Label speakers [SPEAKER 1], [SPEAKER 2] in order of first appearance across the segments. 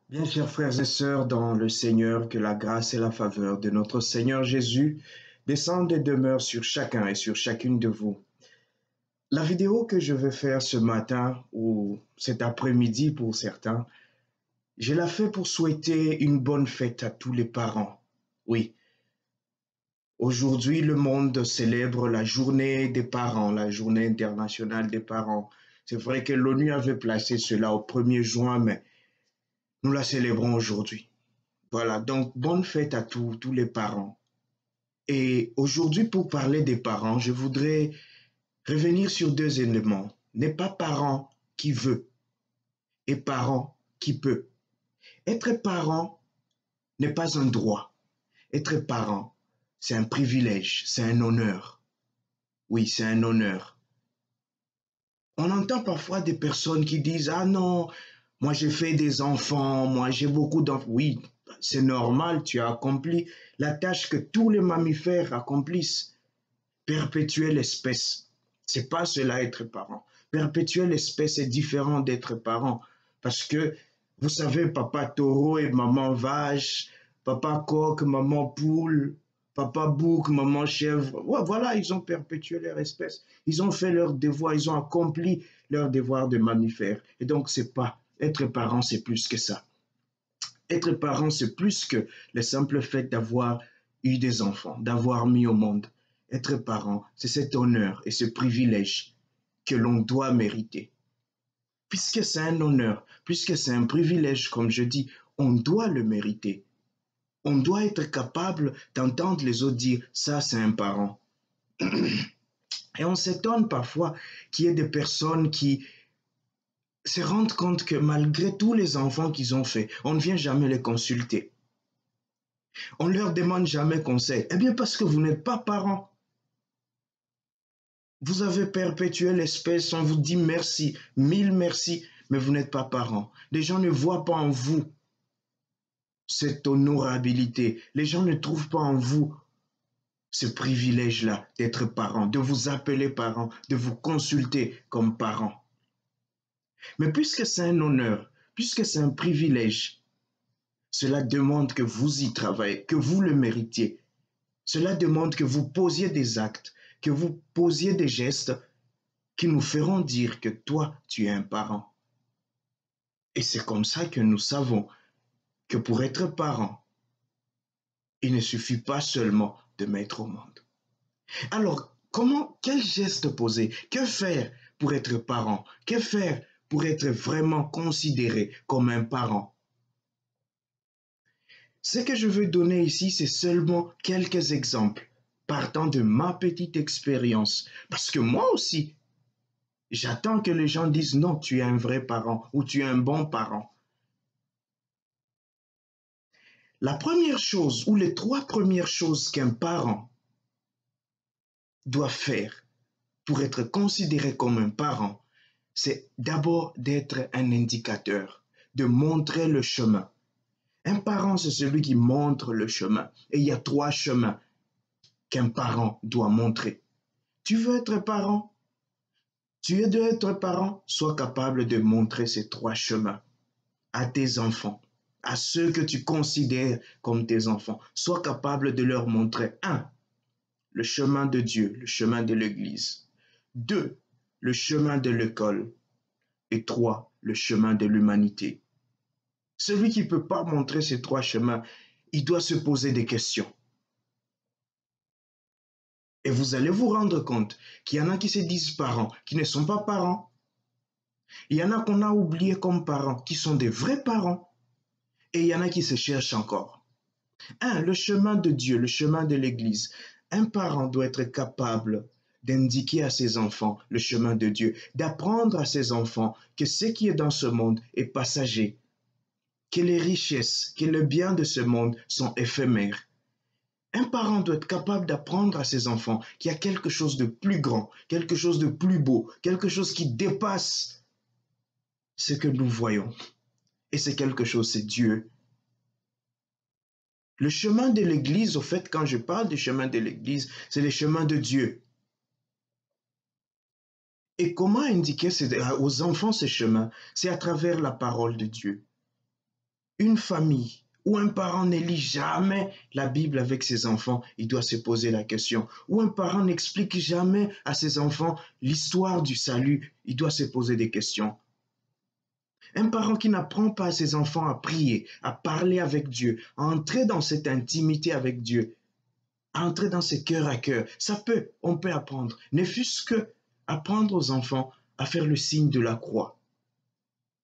[SPEAKER 1] Bien, chers frères et sœurs dans le Seigneur, que la grâce et la faveur de notre Seigneur Jésus descendent et demeurent sur chacun et sur chacune de vous. La vidéo que je vais faire ce matin ou cet après-midi pour certains, je la fais pour souhaiter une bonne fête à tous les parents. Oui, aujourd'hui le monde célèbre la journée des parents, la journée internationale des parents. C'est vrai que l'ONU avait placé cela au 1er juin, mais nous la célébrons aujourd'hui. Voilà, donc bonne fête à tous les parents. Et aujourd'hui, pour parler des parents, je voudrais revenir sur deux éléments. N'est pas parent qui veut et parent qui peut. Être parent n'est pas un droit. Être parent, c'est un privilège, c'est un honneur. Oui, c'est un honneur. On entend parfois des personnes qui disent, ah non, moi j'ai fait des enfants, moi j'ai beaucoup d'enfants. Oui, c'est normal, tu as accompli la tâche que tous les mammifères accomplissent. Perpétuer l'espèce, c'est pas cela être parent. Perpétuer l'espèce est différent d'être parent. Parce que, vous savez, papa taureau et maman vache, papa coq, maman poule, papa bouc, maman chèvre. Ouais, voilà, ils ont perpétué leur espèce. Ils ont fait leur devoir, ils ont accompli leur devoir de mammifère. Et donc, c'est pas, être parent, c'est plus que ça. Être parent, c'est plus que le simple fait d'avoir eu des enfants, d'avoir mis au monde. Être parent, c'est cet honneur et ce privilège que l'on doit mériter. Puisque c'est un honneur, puisque c'est un privilège, comme je dis, on doit le mériter. On doit être capable d'entendre les autres dire, ça c'est un parent. Et on s'étonne parfois qu'il y ait des personnes qui se rendent compte que malgré tous les enfants qu'ils ont faits, on ne vient jamais les consulter. On ne leur demande jamais conseil. Eh bien, parce que vous n'êtes pas parents. Vous avez perpétué l'espèce, on vous dit merci, mille merci, mais vous n'êtes pas parents. Les gens ne voient pas en vous cette honorabilité. Les gens ne trouvent pas en vous ce privilège-là d'être parent, de vous appeler parent, de vous consulter comme parent. Mais puisque c'est un honneur, puisque c'est un privilège, cela demande que vous y travaillez, que vous le méritiez. Cela demande que vous posiez des actes, que vous posiez des gestes qui nous feront dire que toi, tu es un parent. Et c'est comme ça que nous savons que pour être parent, il ne suffit pas seulement de mettre au monde. Alors, quel geste poser? Que faire pour être parent? Que faire pour être vraiment considéré comme un parent? Ce que je veux donner ici, c'est seulement quelques exemples partant de ma petite expérience. Parce que moi aussi, j'attends que les gens disent non, tu es un vrai parent ou tu es un bon parent. La première chose ou les trois premières choses qu'un parent doit faire pour être considéré comme un parent, c'est d'abord d'être un indicateur, de montrer le chemin. Un parent, c'est celui qui montre le chemin. Et il y a trois chemins qu'un parent doit montrer. Tu veux être parent? Tu es d'être parent? Sois capable de montrer ces trois chemins à tes enfants, à ceux que tu considères comme tes enfants. Sois capable de leur montrer, un, le chemin de Dieu, le chemin de l'Église. Deux, le chemin de l'école. Et trois, le chemin de l'humanité. Celui qui ne peut pas montrer ces trois chemins, il doit se poser des questions. Et vous allez vous rendre compte qu'il y en a qui se disent parents, qui ne sont pas parents. Il y en a qu'on a oubliés comme parents, qui sont des vrais parents. Et il y en a qui se cherchent encore. Un, le chemin de Dieu, le chemin de l'Église. Un parent doit être capable d'indiquer à ses enfants le chemin de Dieu, d'apprendre à ses enfants que ce qui est dans ce monde est passager, que les richesses, que le bien de ce monde sont éphémères. Un parent doit être capable d'apprendre à ses enfants qu'il y a quelque chose de plus grand, quelque chose de plus beau, quelque chose qui dépasse ce que nous voyons. Et c'est quelque chose, c'est Dieu. Le chemin de l'Église, au fait, quand je parle du chemin de l'Église, c'est le chemin de Dieu. Et comment indiquer aux enfants ce chemin? C'est à travers la parole de Dieu. Une famille où un parent ne lit jamais la Bible avec ses enfants, il doit se poser la question. Où un parent n'explique jamais à ses enfants l'histoire du salut, il doit se poser des questions. Un parent qui n'apprend pas à ses enfants à prier, à parler avec Dieu, à entrer dans cette intimité avec Dieu, à entrer dans ce cœur à cœur, on peut apprendre. Ne fût-ce que apprendre aux enfants à faire le signe de la croix.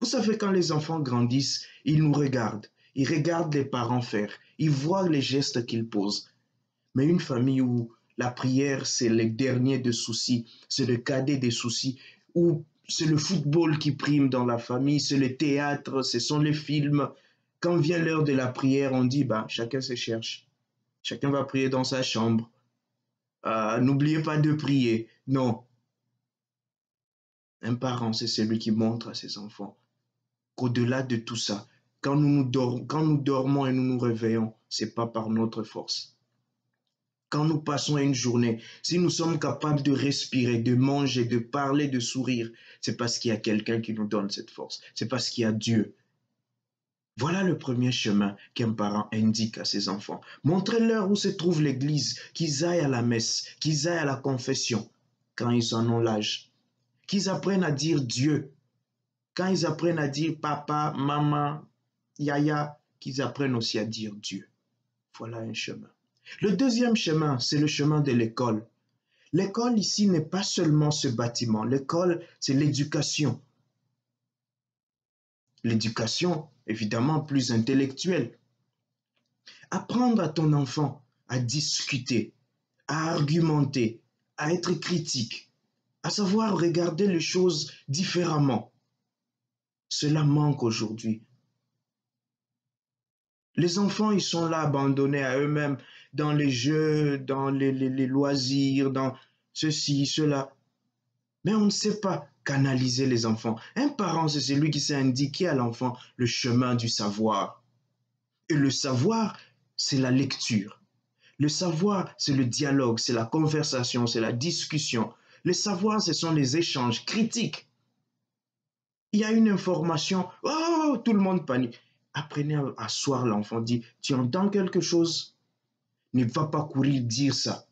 [SPEAKER 1] Vous savez, quand les enfants grandissent, ils nous regardent. Ils regardent les parents faire. Ils voient les gestes qu'ils posent. Mais une famille où la prière, c'est le dernier des soucis, c'est le cadet des soucis, où c'est le football qui prime dans la famille, c'est le théâtre, ce sont les films. Quand vient l'heure de la prière, on dit, bah, chacun se cherche. Chacun va prier dans sa chambre. N'oubliez pas de prier. Non. Un parent, c'est celui qui montre à ses enfants qu'au-delà de tout ça, quand nous dormons et nous nous réveillons, c'est pas par notre force. Quand nous passons une journée, si nous sommes capables de respirer, de manger, de parler, de sourire, c'est parce qu'il y a quelqu'un qui nous donne cette force. C'est parce qu'il y a Dieu. Voilà le premier chemin qu'un parent indique à ses enfants. Montrez-leur où se trouve l'église, qu'ils aillent à la messe, qu'ils aillent à la confession quand ils en ont l'âge. Qu'ils apprennent à dire Dieu. Quand ils apprennent à dire papa, maman, yaya, qu'ils apprennent aussi à dire Dieu. Voilà un chemin. Le deuxième chemin, c'est le chemin de l'école. L'école ici n'est pas seulement ce bâtiment. L'école, c'est l'éducation. L'éducation, évidemment, plus intellectuelle. Apprendre à ton enfant à discuter, à argumenter, à être critique, à savoir regarder les choses différemment. Cela manque aujourd'hui. Les enfants, ils sont là abandonnés à eux-mêmes dans les jeux, dans les loisirs, dans ceci, cela. Mais on ne sait pas canaliser les enfants. Un parent, c'est celui qui sait indiquer à l'enfant le chemin du savoir. Et le savoir, c'est la lecture. Le savoir, c'est le dialogue, c'est la conversation, c'est la discussion. Le savoir, ce sont les échanges critiques. Il y a une information, oh, tout le monde panique. Apprenez à asseoir l'enfant, dit, tu entends quelque chose? Ne va pas courir dire ça.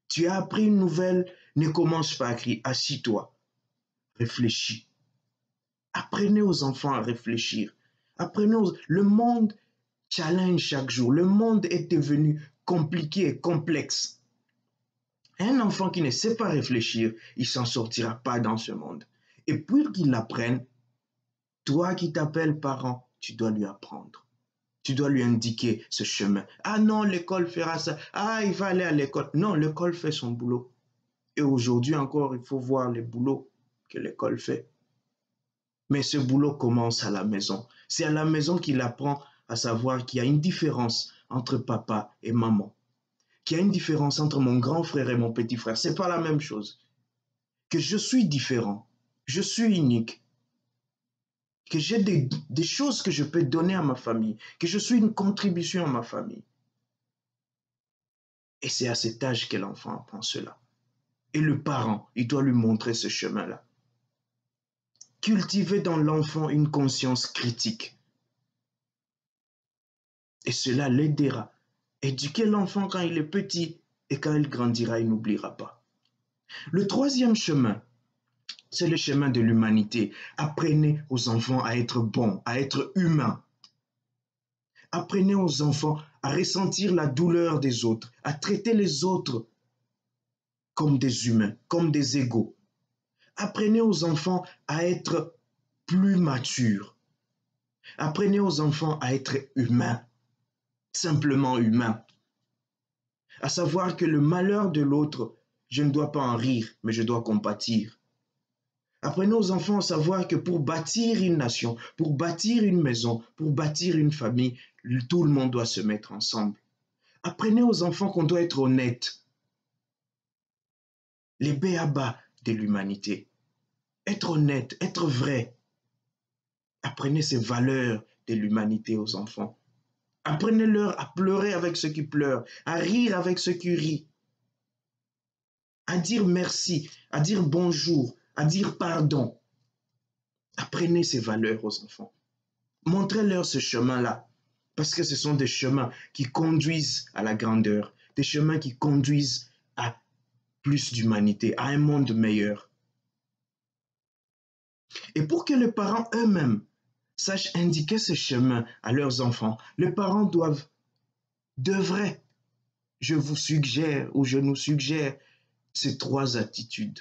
[SPEAKER 1] Tu as appris une nouvelle, ne commence pas à crier, assis-toi, réfléchis. Apprenez aux enfants à réfléchir. Le monde challenge chaque jour. Le monde est devenu compliqué et complexe. Un enfant qui ne sait pas réfléchir, il ne s'en sortira pas dans ce monde. Et pour qu'il l'apprenne, toi qui t'appelles parent, tu dois lui apprendre. Tu dois lui indiquer ce chemin. Ah non, l'école fera ça. Ah, il va aller à l'école. Non, l'école fait son boulot. Et aujourd'hui encore, il faut voir le boulot que l'école fait. Mais ce boulot commence à la maison. C'est à la maison qu'il apprend à savoir qu'il y a une différence entre papa et maman. Qu'il y a une différence entre mon grand frère et mon petit frère. Ce n'est pas la même chose. Que je suis différent. Je suis unique. Que j'ai des choses que je peux donner à ma famille. Que je suis une contribution à ma famille. Et c'est à cet âge que l'enfant apprend cela. Et le parent, il doit lui montrer ce chemin-là. Cultiver dans l'enfant une conscience critique. Et cela l'aidera. Éduquer l'enfant quand il est petit et quand il grandira, il n'oubliera pas. Le troisième chemin, c'est le chemin de l'humanité. Apprenez aux enfants à être bons, à être humains. Apprenez aux enfants à ressentir la douleur des autres, à traiter les autres comme des humains, comme des égaux. Apprenez aux enfants à être plus matures. Apprenez aux enfants à être humains, simplement humains. À savoir que le malheur de l'autre, je ne dois pas en rire, mais je dois compatir. Apprenez aux enfants à savoir que pour bâtir une nation, pour bâtir une maison, pour bâtir une famille, tout le monde doit se mettre ensemble. Apprenez aux enfants qu'on doit être honnête. Les b.a.-ba de l'humanité. Être honnête, être vrai. Apprenez ces valeurs de l'humanité aux enfants. Apprenez-leur à pleurer avec ceux qui pleurent, à rire avec ceux qui rient, à dire merci, à dire bonjour, à dire pardon. Apprenez ces valeurs aux enfants. Montrez-leur ce chemin-là, parce que ce sont des chemins qui conduisent à la grandeur, des chemins qui conduisent à plus d'humanité, à un monde meilleur. Et pour que les parents eux-mêmes sachent indiquer ce chemin à leurs enfants, les parents devraient, je vous suggère ou je nous suggère ces trois attitudes.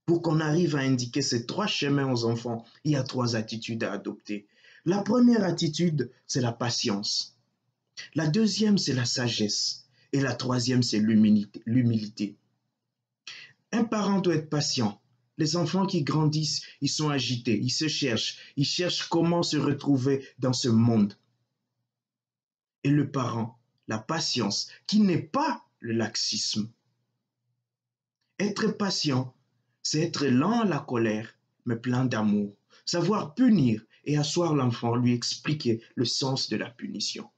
[SPEAKER 1] Pour qu'on arrive à indiquer ces trois chemins aux enfants, il y a trois attitudes à adopter. La première attitude, c'est la patience. La deuxième, c'est la sagesse. Et la troisième, c'est l'humilité. Un parent doit être patient. Les enfants qui grandissent, ils sont agités, ils cherchent comment se retrouver dans ce monde. Et le parent, la patience, qui n'est pas le laxisme. Être patient, c'est être lent à la colère, mais plein d'amour. Savoir punir et asseoir l'enfant, lui expliquer le sens de la punition.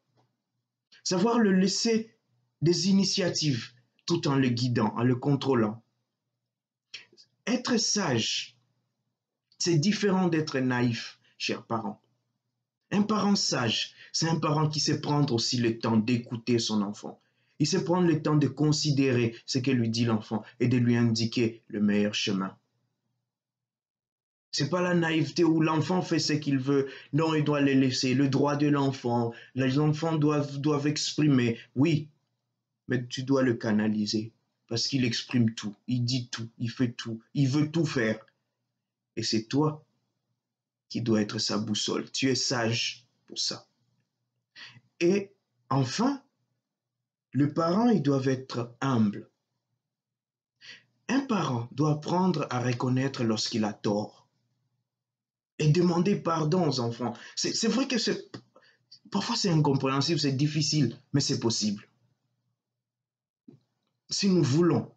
[SPEAKER 1] Savoir le laisser des initiatives tout en le guidant, en le contrôlant. Être sage, c'est différent d'être naïf, chers parents. Un parent sage, c'est un parent qui sait prendre aussi le temps d'écouter son enfant. Il sait prendre le temps de considérer ce que lui dit l'enfant et de lui indiquer le meilleur chemin. C'est pas la naïveté où l'enfant fait ce qu'il veut. Non, il doit le laisser. Le droit de l'enfant. Les enfants doivent exprimer. Oui, mais tu dois le canaliser. Parce qu'il exprime tout. Il dit tout. Il fait tout. Il veut tout faire. Et c'est toi qui dois être sa boussole. Tu es sage pour ça. Et enfin, le parent, il doit être humble. Un parent doit apprendre à reconnaître lorsqu'il a tort et demander pardon aux enfants. C'est vrai que parfois c'est incompréhensible, c'est difficile, mais c'est possible. Si nous voulons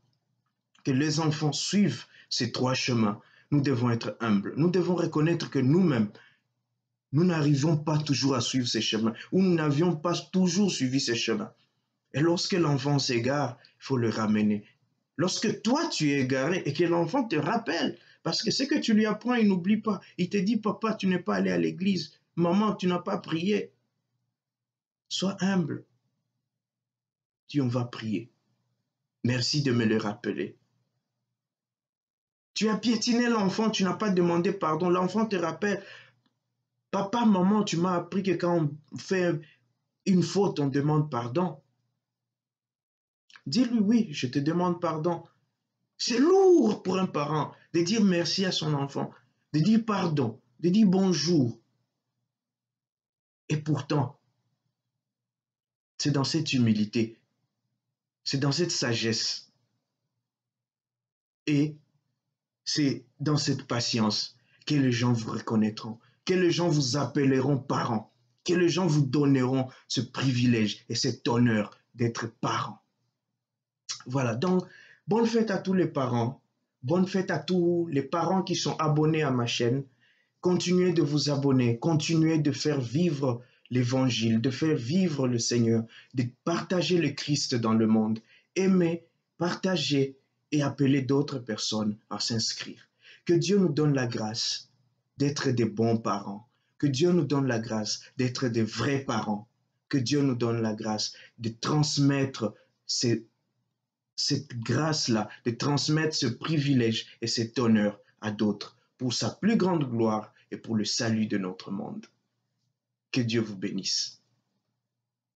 [SPEAKER 1] que les enfants suivent ces trois chemins, nous devons être humbles. Nous devons reconnaître que nous-mêmes, nous n'arrivons pas toujours à suivre ces chemins, ou nous n'avions pas toujours suivi ces chemins. Et lorsque l'enfant s'égare, il faut le ramener. Lorsque toi, tu es égaré et que l'enfant te rappelle, parce que ce que tu lui apprends, il n'oublie pas. Il te dit, papa, tu n'es pas allé à l'église. Maman, tu n'as pas prié. Sois humble. Dis, on va prier. Merci de me le rappeler. Tu as piétiné l'enfant, tu n'as pas demandé pardon. L'enfant te rappelle, papa, maman, tu m'as appris que quand on fait une faute, on demande pardon. Dis-lui, oui, je te demande pardon. C'est lourd pour un parent de dire merci à son enfant, de dire pardon, de dire bonjour. Et pourtant, c'est dans cette humilité, c'est dans cette sagesse et c'est dans cette patience que les gens vous reconnaîtront, que les gens vous appelleront parents, que les gens vous donneront ce privilège et cet honneur d'être parents. Voilà, donc bonne fête à tous les parents, bonne fête à tous les parents qui sont abonnés à ma chaîne. Continuez de vous abonner, continuez de faire vivre l'évangile, de faire vivre le Seigneur, de partager le Christ dans le monde. Aimez, partagez et appelez d'autres personnes à s'inscrire. Que Dieu nous donne la grâce d'être des bons parents. Que Dieu nous donne la grâce d'être des vrais parents. Que Dieu nous donne la grâce de transmettre cette grâce-là, de transmettre ce privilège et cet honneur à d'autres pour sa plus grande gloire et pour le salut de notre monde. Que Dieu vous bénisse.